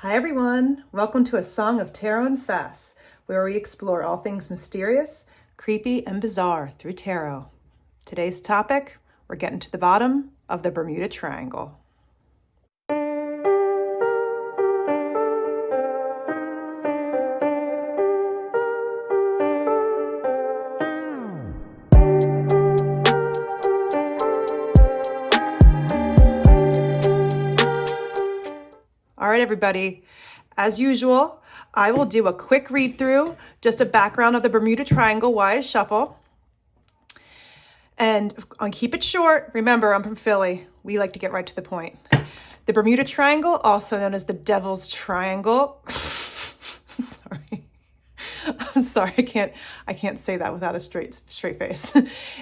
Hi everyone, welcome to A Song of Tarot and Sass, where we explore all things mysterious, creepy, and bizarre through tarot. Today's topic, we're getting to the bottom of the Bermuda Triangle. All right, everybody. As usual, I will do a quick read through, just a background of the Bermuda Triangle, why I shuffle. And I'll keep it short. Remember, I'm from Philly. We like to get right to the point. The Bermuda Triangle, also known as the Devil's Triangle. Sorry. I'm sorry, I can't say that without a straight face,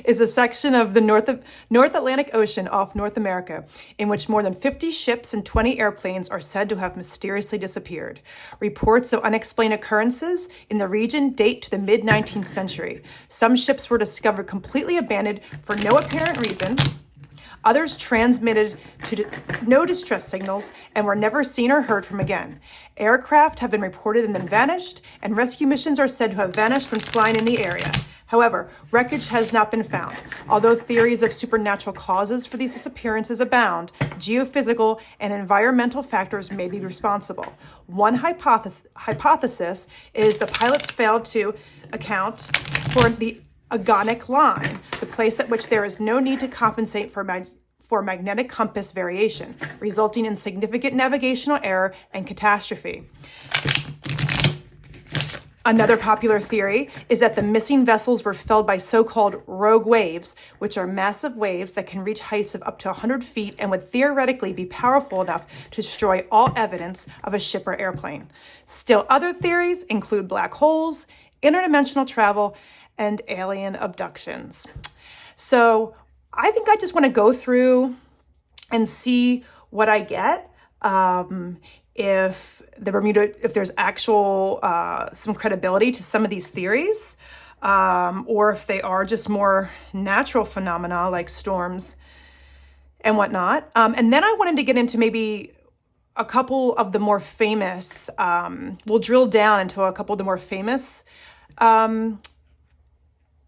is a section of the North Atlantic Ocean off North America in which more than 50 ships and 20 airplanes are said to have mysteriously disappeared. Reports of unexplained occurrences in the region date to the mid-19th century. Some ships were discovered completely abandoned for no apparent reason. Others transmitted no distress signals and were never seen or heard from again. Aircraft have been reported and then vanished, and rescue missions are said to have vanished when flying in the area. However, wreckage has not been found. Although theories of supernatural causes for these disappearances abound, geophysical and environmental factors may be responsible. One hypothesis is the pilots failed to account for the agonic line, the place at which there is no need to compensate for magnetic compass variation, resulting in significant navigational error and catastrophe. Another popular theory is that the missing vessels were felled by so-called rogue waves, which are massive waves that can reach heights of up to 100 feet and would theoretically be powerful enough to destroy all evidence of a ship or airplane. Still, other theories include black holes, interdimensional travel, and alien abductions. So I think I just want to go through and see what I get. If there's actual some credibility to some of these theories, or if they are just more natural phenomena like storms and whatnot. And then I wanted to get into maybe a couple of the more famous, we'll drill down into a couple of the more famous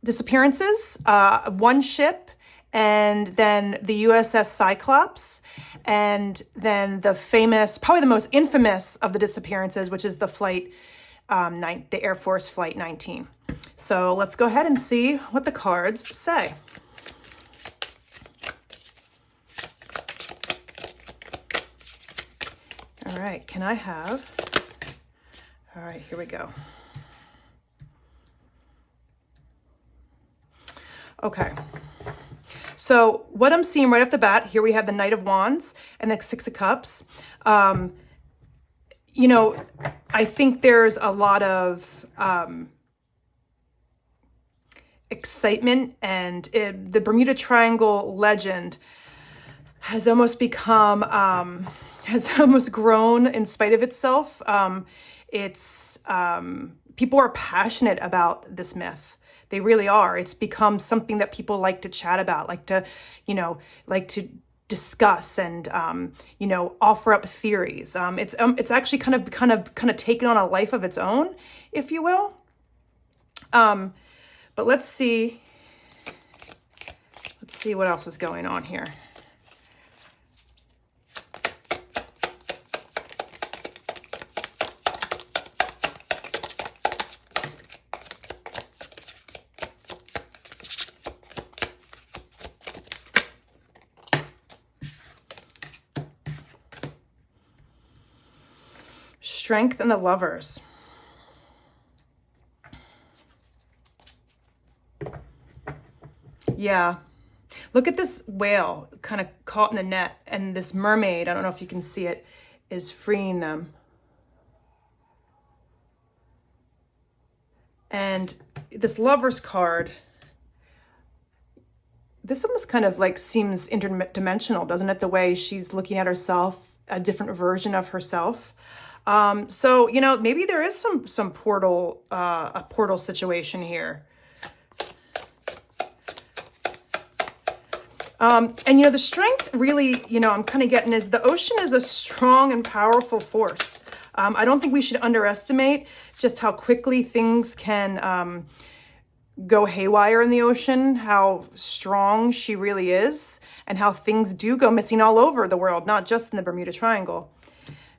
disappearances, one ship, and then the USS Cyclops, and then the famous, probably the most infamous of the disappearances, which is the the Air Force Flight 19. So let's go ahead and see what the cards say. All right, all right, here we go. Okay, so what I'm seeing right off the bat, here we have the Knight of Wands and the Six of Cups. I think there's a lot of excitement, and the Bermuda Triangle legend has almost become, has almost grown in spite of itself. People are passionate about this myth. They really are. It's become something that people like to chat about, like to discuss and, offer up theories. It's actually kind of taken on a life of its own, if you will. But let's see what else is going on here. Strength and the Lovers. Yeah. Look at this whale kind of caught in the net, and this mermaid, I don't know if you can see it, is freeing them. And this Lovers card, this almost kind of like seems interdimensional, doesn't it? The way she's looking at herself, a different version of herself. So, maybe there is some portal, a portal situation here. And, the strength really, I'm kind of getting is the ocean is a strong and powerful force. I don't think we should underestimate just how quickly things can go haywire in the ocean, how strong she really is, and how things do go missing all over the world, not just in the Bermuda Triangle.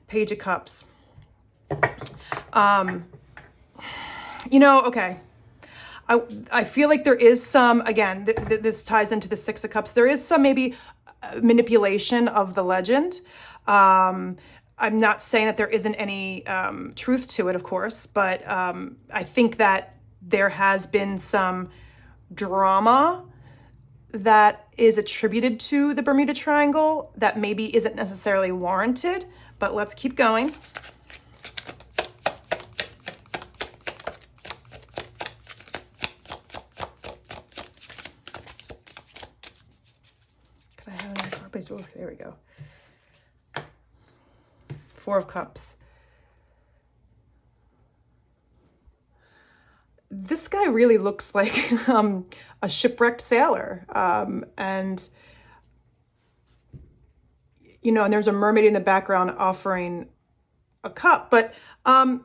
Page of Cups. Okay. I feel like there is some, again, this ties into the Six of Cups. There is some maybe manipulation of the legend. I'm not saying that there isn't any truth to it, of course, but I think that there has been some drama that is attributed to the Bermuda Triangle that maybe isn't necessarily warranted, but let's keep going. There we go. Four of Cups. This guy really looks like a shipwrecked sailor. And, and there's a mermaid in the background offering a cup. But the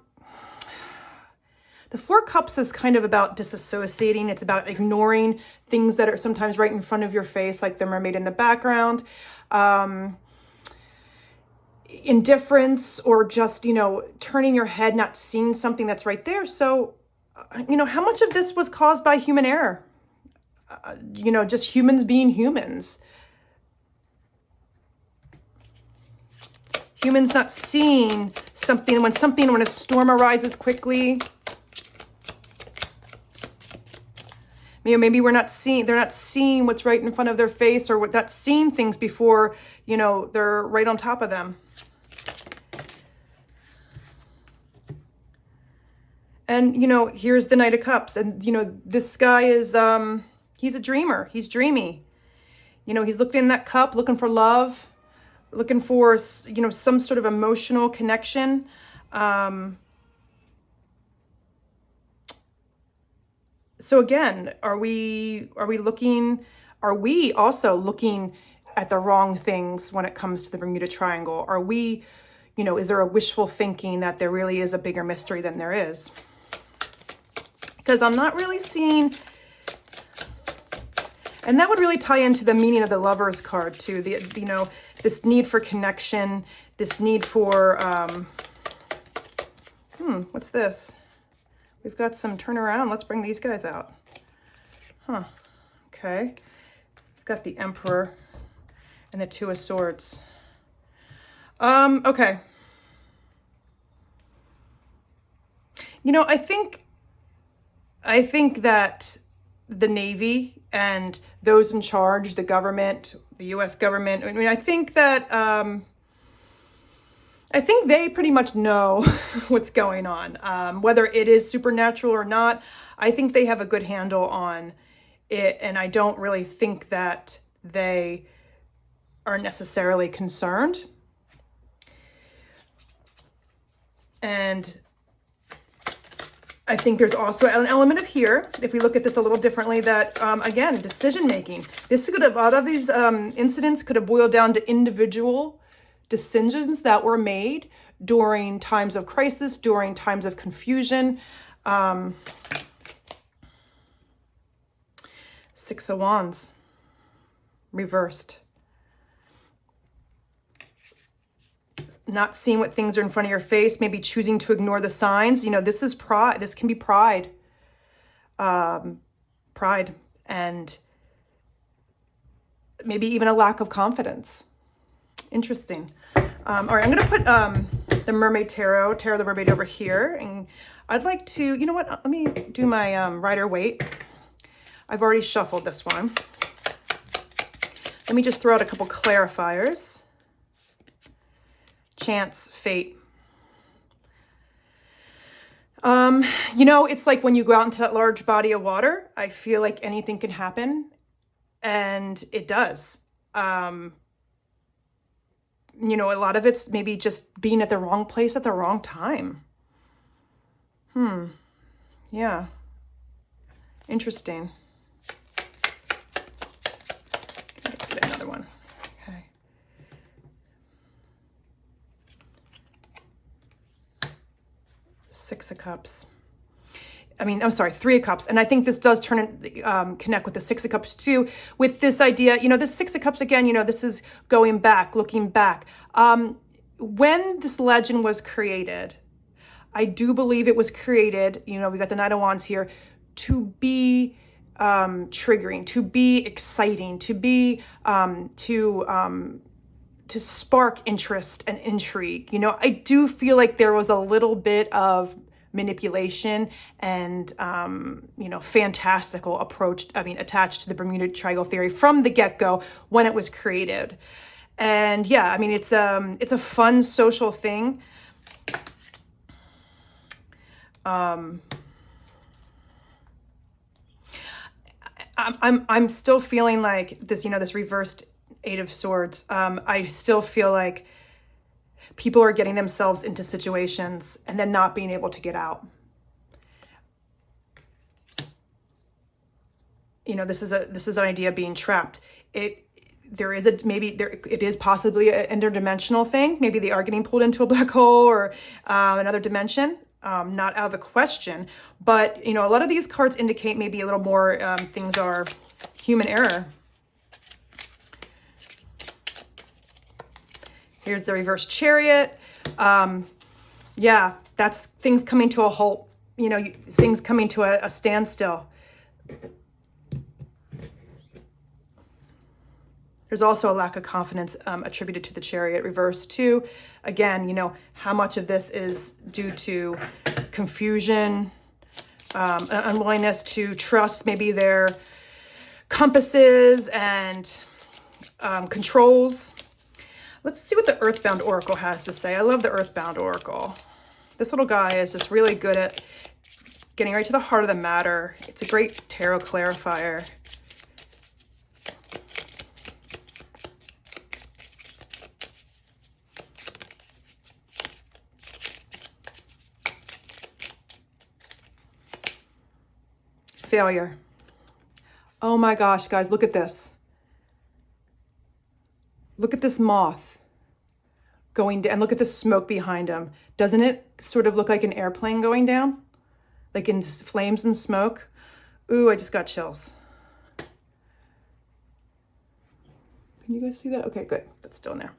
Four Cups is kind of about disassociating. It's about ignoring things that are sometimes right in front of your face, like the mermaid in the background. Indifference, or just, turning your head, not seeing something that's right there. So, how much of this was caused by human error? Just humans being humans. Humans not seeing something, when a storm arises quickly. Maybe they're not seeing what's right in front of their face, or not seeing things before, they're right on top of them. And, here's the Knight of Cups. And, this guy is, he's a dreamer. He's dreamy. He's looking in that cup, looking for love, looking for, some sort of emotional connection. So again, are we also looking at the wrong things when it comes to the Bermuda Triangle? Are we, is there a wishful thinking that there really is a bigger mystery than there is? Because I'm not really seeing, and that would really tie into the meaning of the Lovers card too. This need for connection, this need for, what's this? We've got some turnaround. Let's bring these guys out. Okay. We've got the Emperor and the Two of Swords. Okay. I think that the Navy and those in charge, the government, the U.S. government, I think that, I think they pretty much know what's going on, whether it is supernatural or not. I think they have a good handle on it, and I don't really think that they are necessarily concerned. And I think there's also an element of here, if we look at this a little differently, that, again, decision-making. A lot of these incidents could have boiled down to individual decisions that were made during times of crisis, during times of confusion. Six of Wands, reversed. Not seeing what things are in front of your face, maybe choosing to ignore the signs. This is pride. This can be pride. Pride, and maybe even a lack of confidence. Interesting. All right, I'm going to put the Mermaid Tarot the Mermaid over here. And I'd like to, let me do my Rider-Waite. I've already shuffled this one. Let me just throw out a couple clarifiers. Chance, fate. It's like when you go out into that large body of water, I feel like anything can happen, and it does. A lot of it's maybe just being at the wrong place at the wrong time. Yeah. Interesting. another one. Okay. Six of Cups. I mean, I'm sorry, Three of Cups. And I think this does connect with the Six of Cups too, with this idea, this Six of Cups, again, this is going back, looking back. When this legend was created, I do believe it was created, we got the Knight of Wands here, to be triggering, to be exciting, to be, to spark interest and intrigue. I do feel like there was a little bit of manipulation and, fantastical approach, attached to the Bermuda Triangle theory from the get-go when it was created. And yeah, it's a fun social thing. I'm still feeling like this, this reversed Eight of Swords. I still feel like people are getting themselves into situations and then not being able to get out. This is an idea of being trapped. It is possibly an interdimensional thing. Maybe they are getting pulled into a black hole or another dimension. Not out of the question, but a lot of these cards indicate maybe a little more things are human error. Here's the reverse Chariot. Yeah, that's things coming to a halt, things coming to a standstill. There's also a lack of confidence attributed to the Chariot reverse too. Again, how much of this is due to confusion, an unwillingness to trust maybe their compasses and controls. Let's see what the Earthbound Oracle has to say. I love the Earthbound Oracle. This little guy is just really good at getting right to the heart of the matter. It's a great tarot clarifier. Failure. Oh my gosh, guys, look at this. Look at this moth going down, and look at the smoke behind him. Doesn't it sort of look like an airplane going down? Like in flames and smoke? Ooh, I just got chills. Can you guys see that? Okay, good. That's still in there.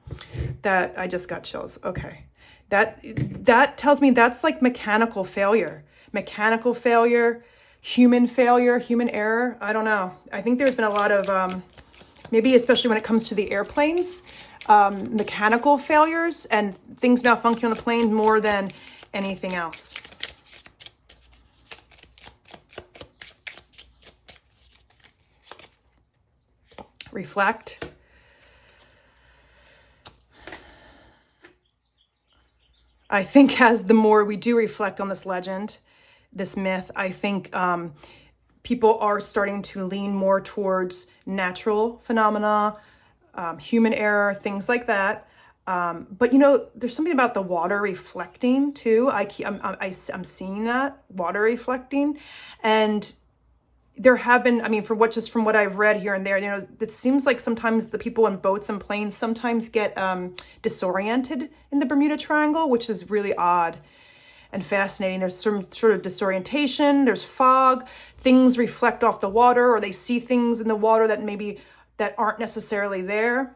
That, I just got chills. Okay. That tells me that's like mechanical failure. Mechanical failure, human error. I don't know. I think there's been a lot of, maybe especially when it comes to the airplanes, mechanical failures and things malfunctioning on the plane more than anything else. Reflect. I think as the more we do reflect on this legend, this myth, I think people are starting to lean more towards natural phenomena, human error, things like that. But there's something about the water reflecting too. I'm seeing that water reflecting, and there have been, from what I've read here and there, it seems like sometimes the people in boats and planes sometimes get disoriented in the Bermuda Triangle, which is really odd and fascinating. There's some sort of disorientation, there's fog, things reflect off the water, or they see things in the water that aren't necessarily there.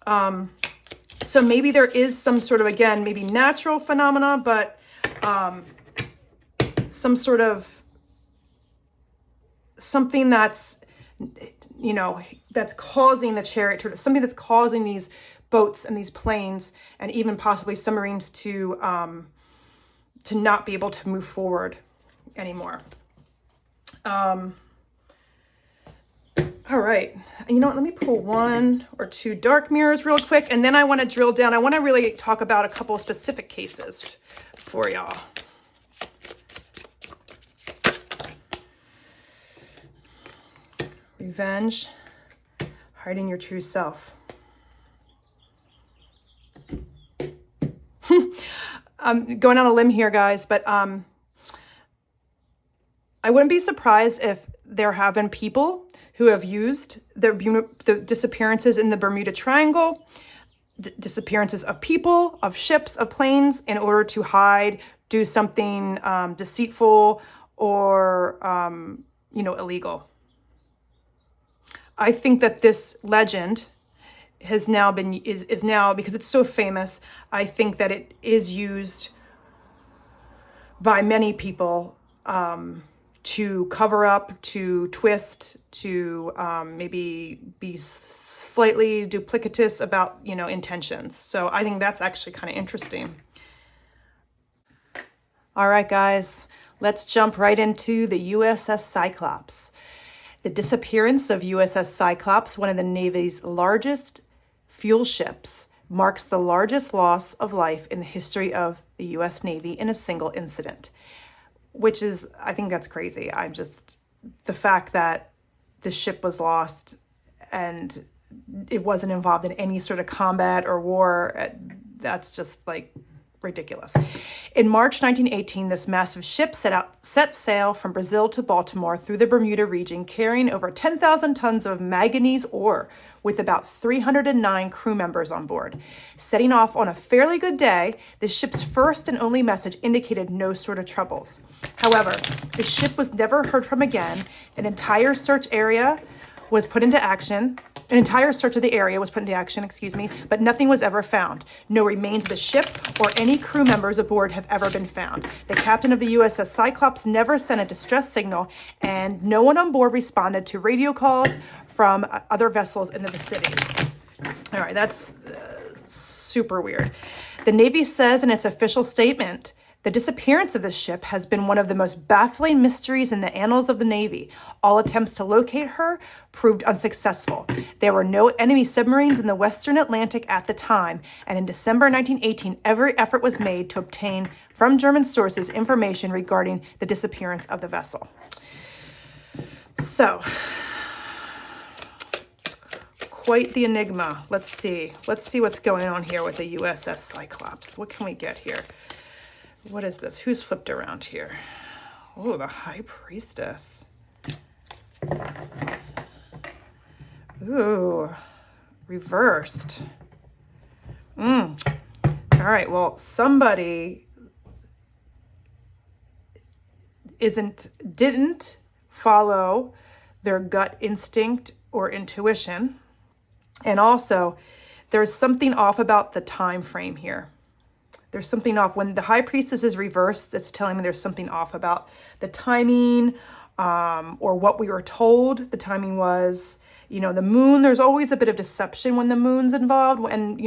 So maybe there is some sort of, again, maybe natural phenomena, but some sort of something that's, that's causing the chariot, something that's causing these boats and these planes and even possibly submarines to not be able to move forward anymore. All right. Let me pull one or two dark mirrors real quick, and then I want to drill down. I want to really talk about a couple of specific cases for y'all. Revenge, hiding your true self. I'm going on a limb here, guys, but I wouldn't be surprised if there have been people who have used the disappearances in the Bermuda Triangle, disappearances of people, of ships, of planes, in order to hide, do something deceitful or, illegal. I think that this legend has now been, is now, because it's so famous, I think that it is used by many people to cover up, to twist, to maybe be slightly duplicitous about, intentions. So I think that's actually kind of interesting. All right, guys, let's jump right into the USS Cyclops. The disappearance of USS Cyclops, one of the Navy's largest fuel ships, marks the largest loss of life in the history of the U.S. Navy in a single incident, which is, I think that's crazy. The fact that the ship was lost and it wasn't involved in any sort of combat or war, that's just like ridiculous. In March 1918, this massive ship set sail from Brazil to Baltimore through the Bermuda region, carrying over 10,000 tons of manganese ore with about 309 crew members on board. Setting off on a fairly good day, the ship's first and only message indicated no sort of troubles. However, the ship was never heard from again. An entire search of the area was put into action, but nothing was ever found. No remains of the ship or any crew members aboard have ever been found. The captain of the USS Cyclops never sent a distress signal, and no one on board responded to radio calls from other vessels in the vicinity. All right, that's super weird. The Navy says in its official statement, the disappearance of the ship has been one of the most baffling mysteries in the annals of the Navy. All attempts to locate her proved unsuccessful. There were no enemy submarines in the Western Atlantic at the time, and in December 1918, every effort was made to obtain from German sources information regarding the disappearance of the vessel. So, quite the enigma. Let's see what's going on here with the USS Cyclops. What can we get here? What is this? Who's flipped around here? Oh, the High Priestess. Ooh, reversed. All right, well, somebody didn't follow their gut instinct or intuition. And also, there's something off about the time frame here. There's something off. When the High Priestess is reversed, it's telling me there's something off about the timing, or what we were told the timing was. The moon, there's always a bit of deception when the moon's involved. And,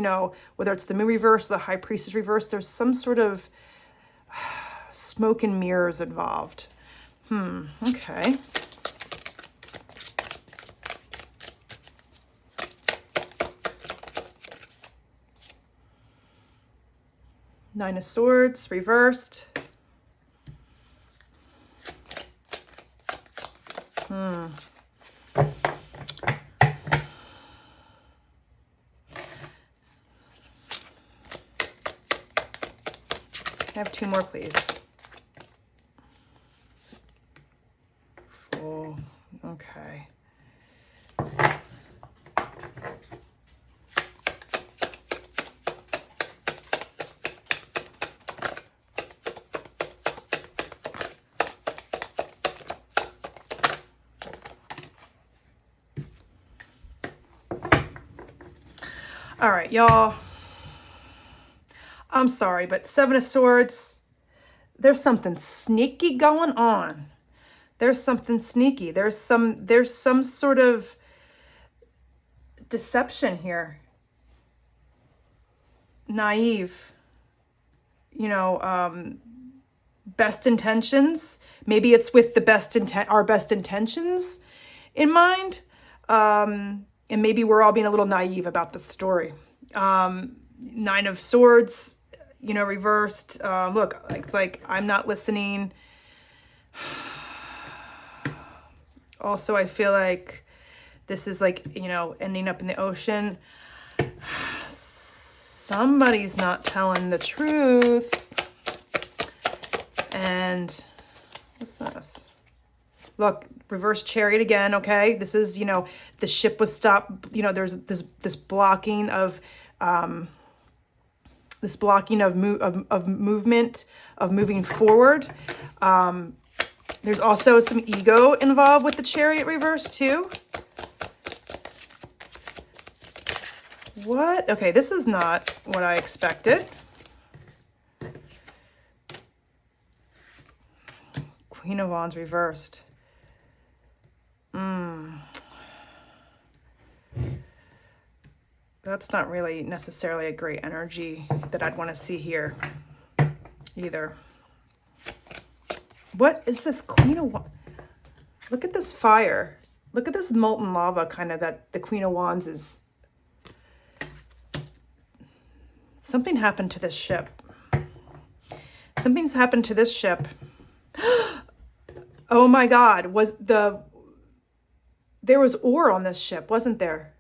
whether it's the moon reversed, the High Priestess reversed, there's some sort of smoke and mirrors involved. Okay. Nine of Swords, reversed. I have two more, please. Full. Okay. All right, y'all. I'm sorry, but Seven of Swords, there's something sneaky going on. There's something sneaky. There's some sort of deception here. Naive. Best intentions. Maybe it's with the our best intentions in mind. And maybe we're all being a little naive about the story. Nine of Swords, reversed. Look, it's like I'm not listening. Also, I feel like this is like, ending up in the ocean. Somebody's not telling the truth. And what's this? Look, reverse chariot again, okay? This is, the ship was stopped, there's this blocking of movement, of moving forward. There's also some ego involved with the chariot reverse too. What? Okay, this is not what I expected. Queen of Wands reversed. That's not really necessarily a great energy that I'd want to see here either. What is this Queen of Wands? Look at this fire. Look at this molten lava kind of that the Queen of Wands is. Something happened to this ship. Something's happened to this ship. Oh my God, there was ore on this ship, wasn't there?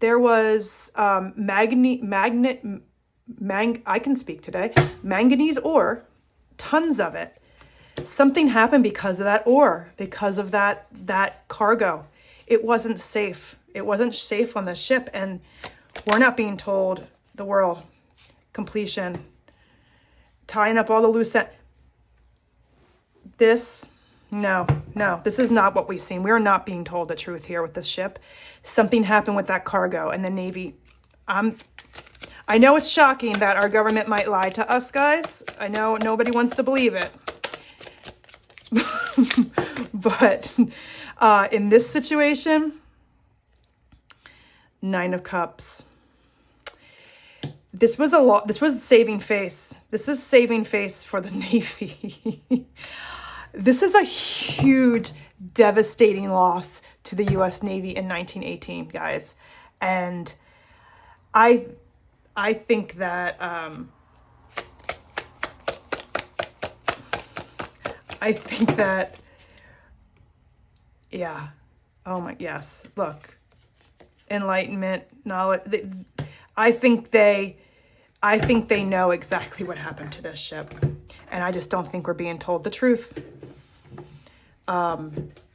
There was I can speak today, manganese ore, tons of it. Something happened because of that ore, because of that cargo. It wasn't safe. It wasn't safe on the ship, and we're not being told the world. Completion. Tying up all the loose ends. No, this is not what we've seen. We are not being told the truth here with this ship. Something happened with that cargo, and the Navy. I know it's shocking that our government might lie to us, guys. I know nobody wants to believe it. But in this situation, 9 of Cups. This was a lot. This was saving face. This is saving face for the Navy. This is a huge, devastating loss to the U.S. Navy in 1918, guys. And I think that yeah. Oh my, yes. Look, enlightenment, knowledge. I think they know exactly what happened to this ship, and I just don't think we're being told the truth.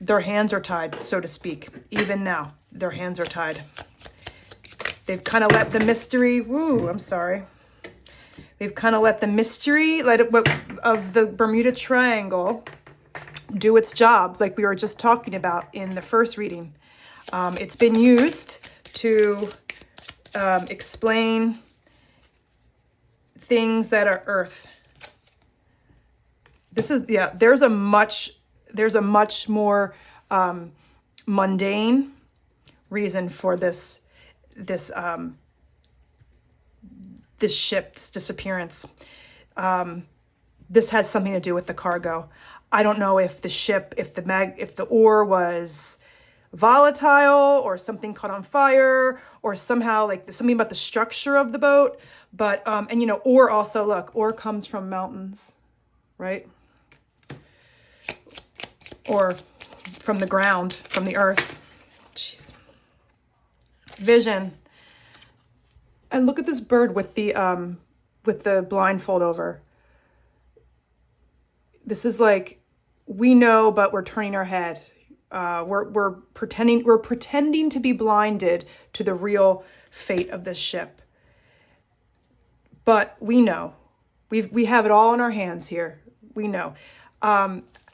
Their hands are tied, so to speak. Even now, their hands are tied. They've kind of let the mystery. They've kind of let the mystery of the Bermuda Triangle do its job, like we were just talking about in the first reading. It's been used to explain things that are Earth. This is, yeah, there's a much more mundane reason for this ship's disappearance. This had something to do with the cargo. I don't know if the ship, if the ore was volatile or something caught on fire or somehow like something about the structure of the boat. But, and ore also, look, ore comes from mountains, right? Or from the ground, from the earth. Jeez. Vision. And look at this bird with the blindfold over. This is like, we know, but we're turning our head. We're pretending to be blinded to the real fate of this ship. But we know. We have it all in our hands here. We know.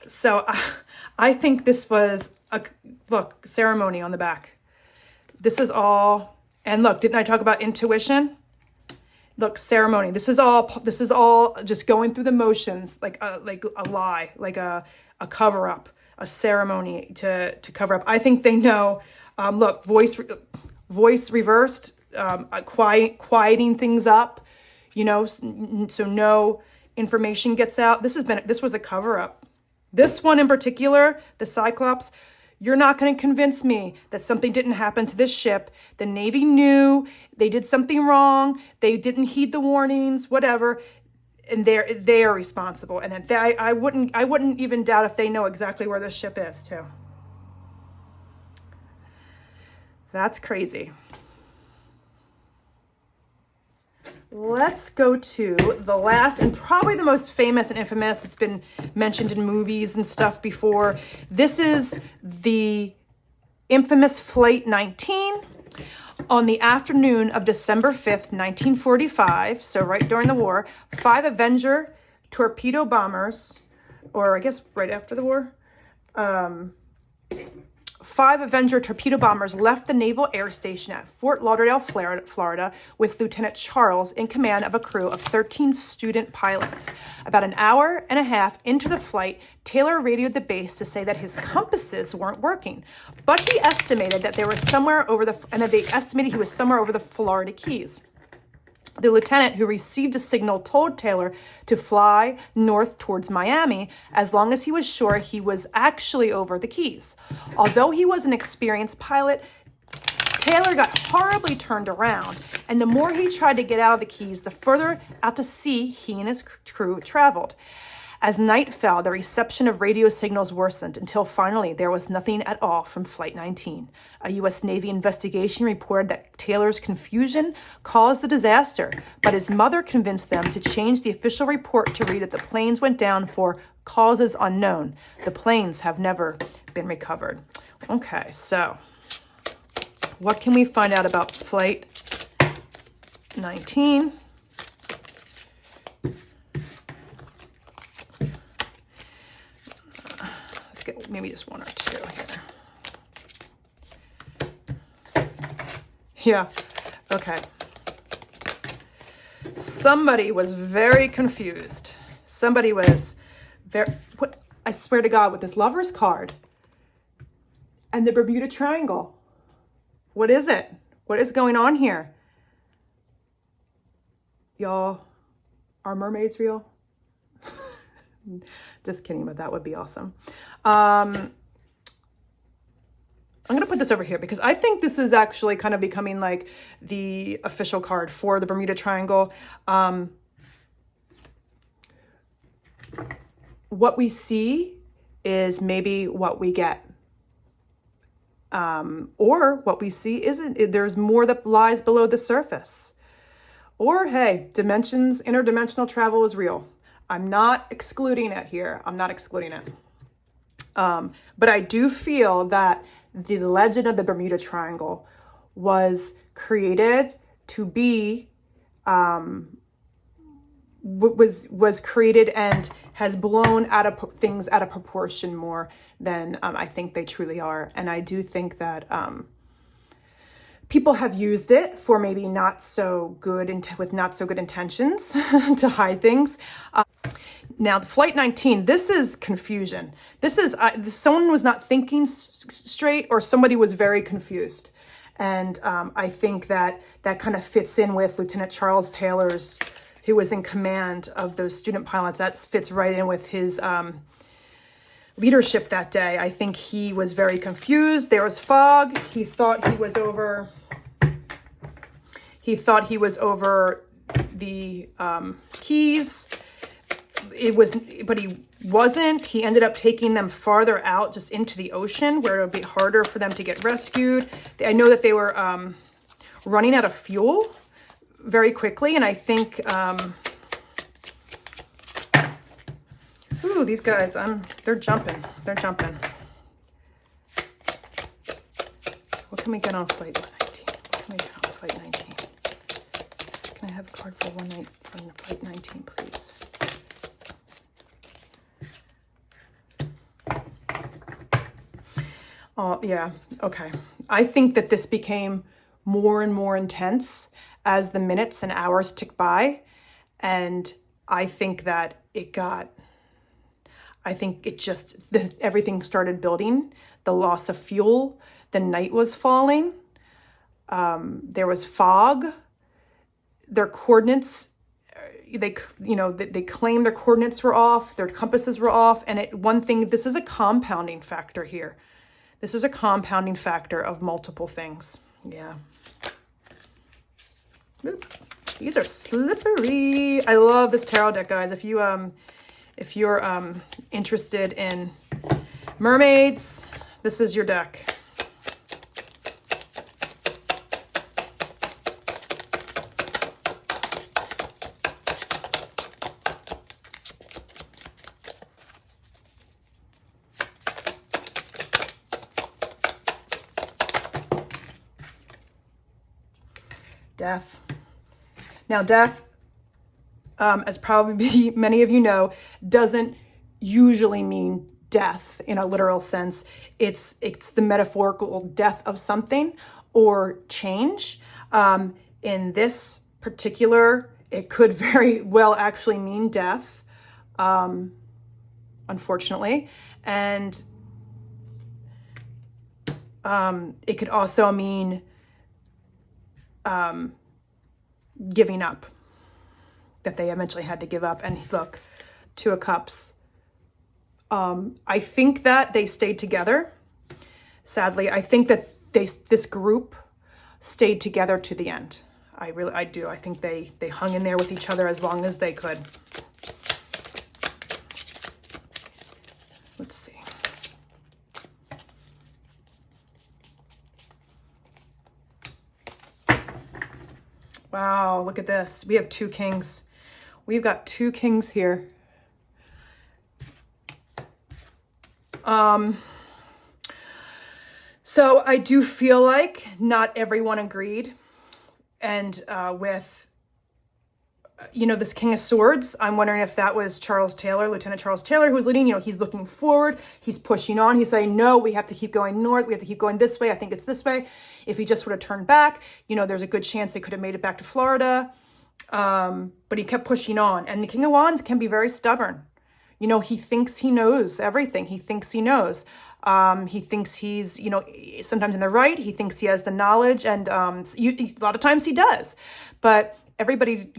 So I think this was look, ceremony on the back. This is all, and look, didn't I talk about intuition? Look, ceremony. This is all just going through the motions, like a lie, like a cover up, a ceremony to cover up. I think they know. Look, voice reversed, quieting things up, so no information gets out. This was a cover up. This one in particular, the Cyclops. You're not going to convince me that something didn't happen to this ship. The Navy knew they did something wrong. They didn't heed the warnings, whatever. And they are responsible. And I wouldn't even doubt if they know exactly where this ship is too. That's crazy. let's go to the last and probably the most famous and infamous. It's been mentioned in movies and stuff before. This is the infamous Flight 19. On the afternoon of December 5th, 1945, so right during the war, 5 Avenger torpedo bombers, or I guess right after the war, 5 Avenger torpedo bombers left the Naval Air Station at Fort Lauderdale, Florida, with Lieutenant Charles in command of a crew of 13 student pilots. About an hour and a half into the flight, Taylor radioed the base to say that his compasses weren't working, but he estimated that they were somewhere over the Florida Keys. The lieutenant who received a signal told Taylor to fly north towards Miami as long as he was sure he was actually over the Keys. Although he was an experienced pilot, Taylor got horribly turned around, and the more he tried to get out of the Keys, the further out to sea he and his crew traveled. As night fell, the reception of radio signals worsened until finally there was nothing at all from Flight 19. A U.S. Navy investigation reported that Taylor's confusion caused the disaster, but his mother convinced them to change the official report to read that the planes went down for causes unknown. The planes have never been recovered. Okay, so what can we find out about Flight 19? Get maybe just one or two here. Yeah, okay. Somebody was very confused. Somebody was what, I swear to God, with this lover's card and the Bermuda Triangle. What is it? What is going on here? Y'all, are mermaids real? Just kidding, but that would be awesome. I'm going to put this over here because I think this is actually kind of becoming like the official card for the Bermuda Triangle. What we see is maybe what we get. Or what we see isn't. There's more that lies below the surface. Or, hey, interdimensional travel is real. I'm not excluding it here. I'm not excluding it. But I do feel that the legend of the Bermuda Triangle was created to be, was created and has blown things out of proportion more than I think they truly are. And I do think that people have used it for maybe not so good with not so good intentions to hide things. Now, the Flight 19, this is confusion. This is someone was not thinking straight, or somebody was very confused. And I think that kind of fits in with Lieutenant Charles Taylor's, who was in command of those student pilots. That fits right in with his leadership that day. I think he was very confused. There was fog. He thought he was over the Keys. But he wasn't. He ended up taking them farther out, just into the ocean, where it would be harder for them to get rescued. I know that they were running out of fuel very quickly, and I think, ooh, these guys, they're jumping. They're jumping. What can we get on Flight 19? What can we get on Flight 19? Can I have a card for one night from Flight 19, please? Oh, yeah, okay. I think that this became more and more intense as the minutes and hours ticked by. And I think that everything started building. The loss of fuel, the night was falling. There was fog. Their coordinates, they claimed their coordinates were off, their compasses were off. And this is a compounding factor here. This is a compounding factor of multiple things. Yeah. Oop. These are slippery. I love this tarot deck, guys. If you're interested in mermaids, this is your deck. Death. Now, death, as probably many of you know, doesn't usually mean death in a literal sense. It's the metaphorical death of something or change. In this particular, it could very well actually mean death, unfortunately. And it could also mean giving up, that they eventually had to give up. And look, Two of Cups. I think that they stayed together. Sadly, I think that this group stayed together to the end. I do. I think they hung in there with each other as long as they could. Let's see. Wow, look at this. We have two kings. We've got two kings here. So I do feel like not everyone agreed. And with, this King of Swords, I'm wondering if that was Charles Taylor, Lieutenant Charles Taylor, who was leading. He's looking forward. He's pushing on. He's saying, no, we have to keep going north. We have to keep going this way. I think it's this way. If he just would have turned back, there's a good chance they could have made it back to Florida. But he kept pushing on. And the King of Wands can be very stubborn. He thinks he knows everything. He thinks he knows. He thinks he's, sometimes in the right. He thinks he has the knowledge, and a lot of times he does. But everybody,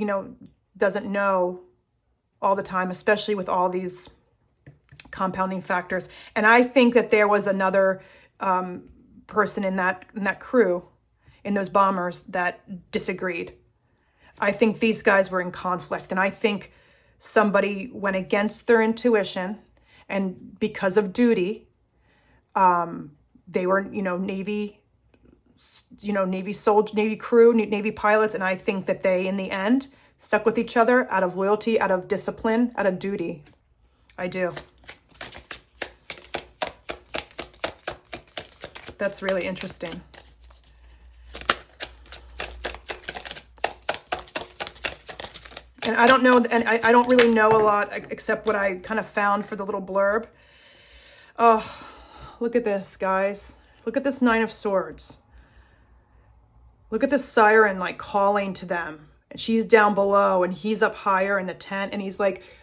doesn't know all the time, especially with all these compounding factors. And I think that there was another person in that crew, in those bombers, that disagreed. I think these guys were in conflict, and I think somebody went against their intuition, and because of duty, they were, Navy soldiers, Navy crew, Navy pilots. And I think that they, in the end, stuck with each other out of loyalty, out of discipline, out of duty. I do. That's really interesting. And I don't know, and I don't really know a lot except what I kind of found for the little blurb. Oh, look at this, guys. Look at this Nine of Swords. Look at this siren, calling to them. And she's down below, and he's up higher in the tent, and he's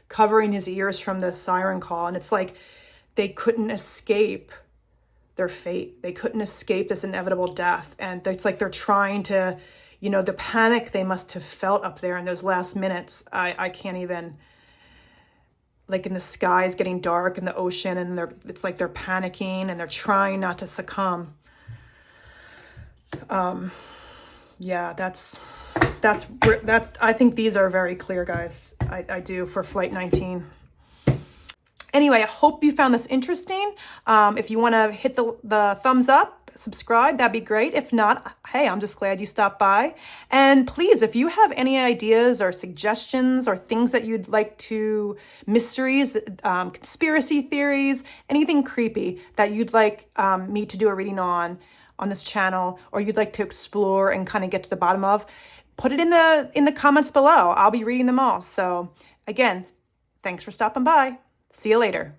covering his ears from the siren call. And it's like they couldn't escape their fate. They couldn't escape this inevitable death. And it's like they're trying to, the panic they must have felt up there in those last minutes. I can't even, in the sky is getting dark in the ocean, and it's like they're panicking and they're trying not to succumb. Yeah, that's I think these are very clear, guys. I do, for Flight 19. Anyway, I hope you found this interesting. If you want to hit the thumbs up, subscribe, that'd be great. If not, hey, I'm just glad you stopped by. And please, if you have any ideas or suggestions or things that you'd like to, mysteries, conspiracy theories, anything creepy that you'd like me to do a reading on this channel, or you'd like to explore and kind of get to the bottom of, put it in the comments below. I'll be reading them all. So again, thanks for stopping by. See you later.